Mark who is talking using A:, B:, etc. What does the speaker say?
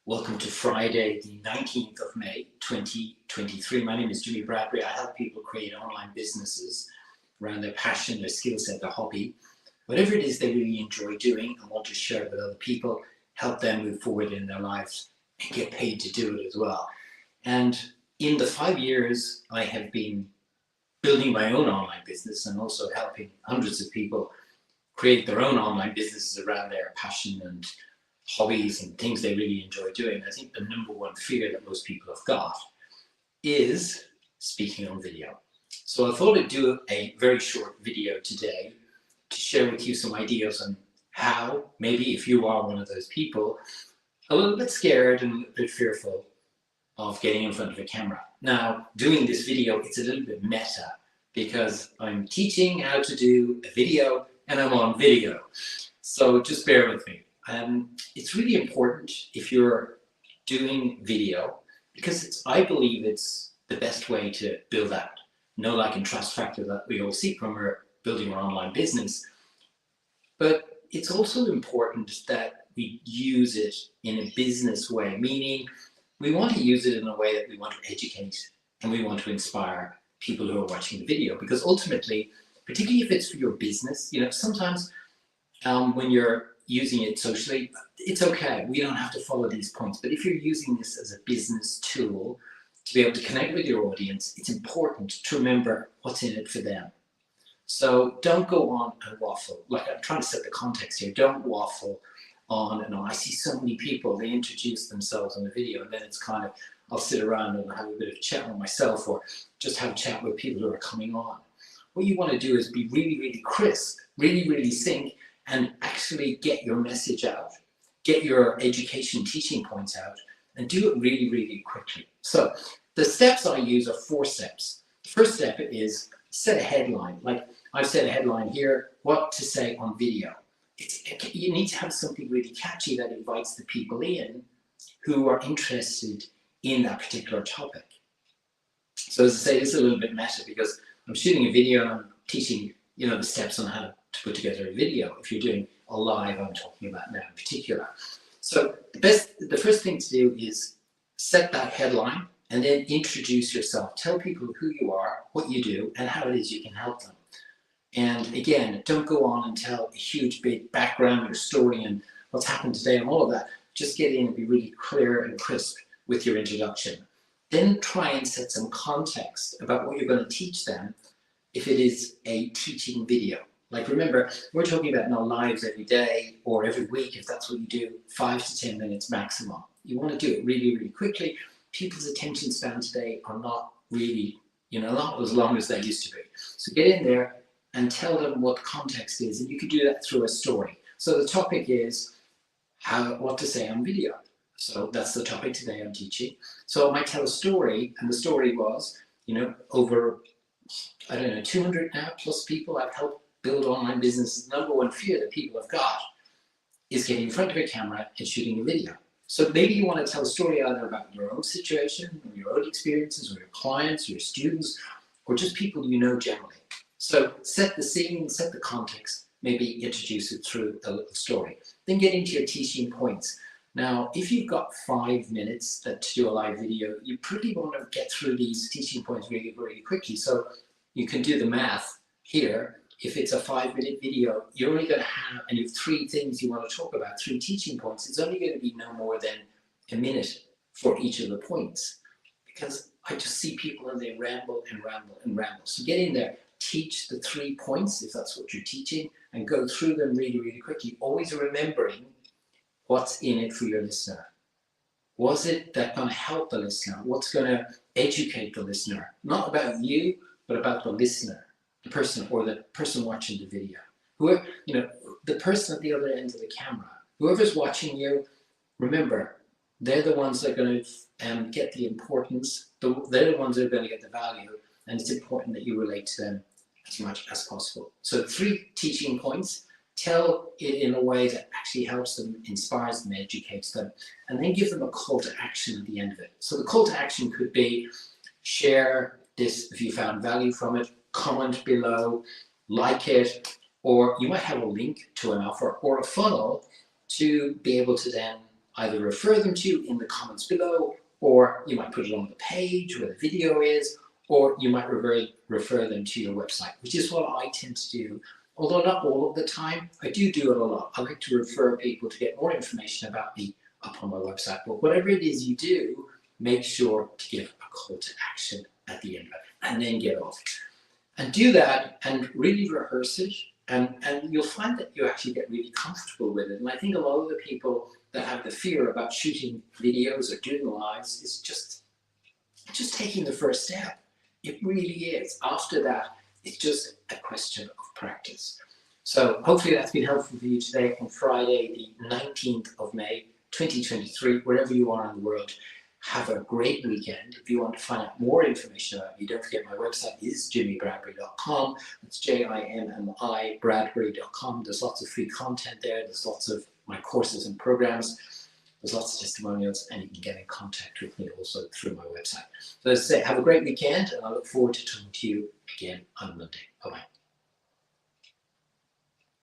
A: Welcome to Friday, the 19th of May, 2023. My name is Jimmy Bradbury. I help people create online businesses around their passion, their skill set, their hobby, whatever it is they really enjoy doing and want to share it with other people, help them move forward in their lives and get paid to do it as well. And in the 5 years I have been building my own online business and also helping hundreds of people create their own online businesses around their passion and hobbies and things they really enjoy doing, I think the number one fear that most people have got is speaking on video. So I thought I'd do a very short video today to share with you some ideas on how, maybe if you are one of those people, a little bit scared and a little bit fearful of getting in front of a camera. Now, doing this video, it's a little bit meta because I'm teaching how to do a video and I'm on video. So just bear with me. It's really important if you're doing video because I believe it's the best way to build that know, like, and trust factor that we all seek when we're building our online business. But it's also important that we use it in a business way, meaning we want to use it in a way that we want to educate and we want to inspire people who are watching the video, because ultimately, particularly if it's for your business, sometimes when you're using it socially, it's okay. We don't have to follow these points. But if you're using this as a business tool to be able to connect with your audience, it's important to remember what's in it for them. So don't go on and waffle. Like, I'm trying to set the context here. Don't waffle on and on. I see so many people, they introduce themselves in the video and then it's kind of, I'll sit around and have a bit of a chat with myself or just have a chat with people who are coming on. What you want to do is be really, really crisp, really, really sync, and actually get your message out, get your education teaching points out, and do it really, really quickly. So the steps I use are 4 steps. The first step is set a headline. Like I've set a headline here, what to say on video. You need to have something really catchy that invites the people in who are interested in that particular topic. So as I say, this is a little bit meta because I'm shooting a video and I'm teaching, the steps on how to put together a video. If you're doing a live, I'm talking about now in particular. So the first thing to do is set that headline and then introduce yourself. Tell people who you are, what you do, and how it is you can help them. And again, don't go on and tell a huge big background, your story and what's happened today and all of that. Just get in and be really clear and crisp with your introduction. Then try and set some context about what you're going to teach them if it is a teaching video. Like, remember, we're talking about not lives every day or every week, if that's what you do, 5 to 10 minutes maximum. You want to do it really, really quickly. People's attention span today are not really, not as long as they used to be. So get in there and tell them what context is, and you can do that through a story. So the topic is what to say on video. So that's the topic today I'm teaching. So I might tell a story, and the story was, over, 200 now plus people I've helped build online businesses. The number one fear that people have got is getting in front of a camera and shooting a video. So maybe you want to tell a story either about your own situation, or your own experiences, or your clients, or your students, or just people you know generally. So set the scene, set the context, maybe introduce it through a little story. Then get into your teaching points. Now, if you've got 5 minutes to do a live video, you pretty want to get through these teaching points really, really quickly. So you can do the math here. If it's a 5-minute video, you're only going to have, and you have 3 things you want to talk about, 3 teaching points, it's only going to be no more than a minute for each of the points. Because I just see people and they ramble and ramble and ramble. So get in there, teach the 3 points, if that's what you're teaching, and go through them really, really quickly. Always remembering what's in it for your listener. Was it that going to help the listener? What's going to educate the listener? Not about you, but about the listener, the person or the person watching the video. Whoever, the person at the other end of the camera, whoever's watching you, remember, they're the ones that are going to get the importance. They're the ones that are going to get the value, and it's important that you relate to them as much as possible. So 3 teaching points. Tell it in a way that actually helps them, inspires them, educates them, and then give them a call to action at the end of it. So the call to action could be share this if you found value from it, comment below, like it, or you might have a link to an offer or a funnel to be able to then either refer them to you in the comments below, or you might put it on the page where the video is, or you might refer them to your website, which is what I tend to do. Although not all of the time, I do it a lot. I like to refer people to get more information about me up on my website. But whatever it is you do, make sure to give a call to action at the end of it, and then get off. And do that and really rehearse it, and you'll find that you actually get really comfortable with it. And I think a lot of the people that have the fear about shooting videos or doing lives is just taking the first step. It really is. After that, it's just a question of practice. So hopefully that's been helpful for you today on Friday, the 19th of May, 2023, wherever you are in the world. Have a great weekend. If you want to find out more information about me, don't forget my website is jimmybradbury.com. It's JIMMI Bradbury.com. There's lots of free content there. There's lots of my courses and programs. There's lots of testimonials, and you can get in contact with me also through my website. So as I say, have a great weekend, and I look forward to talking to you again on Monday. Bye-bye.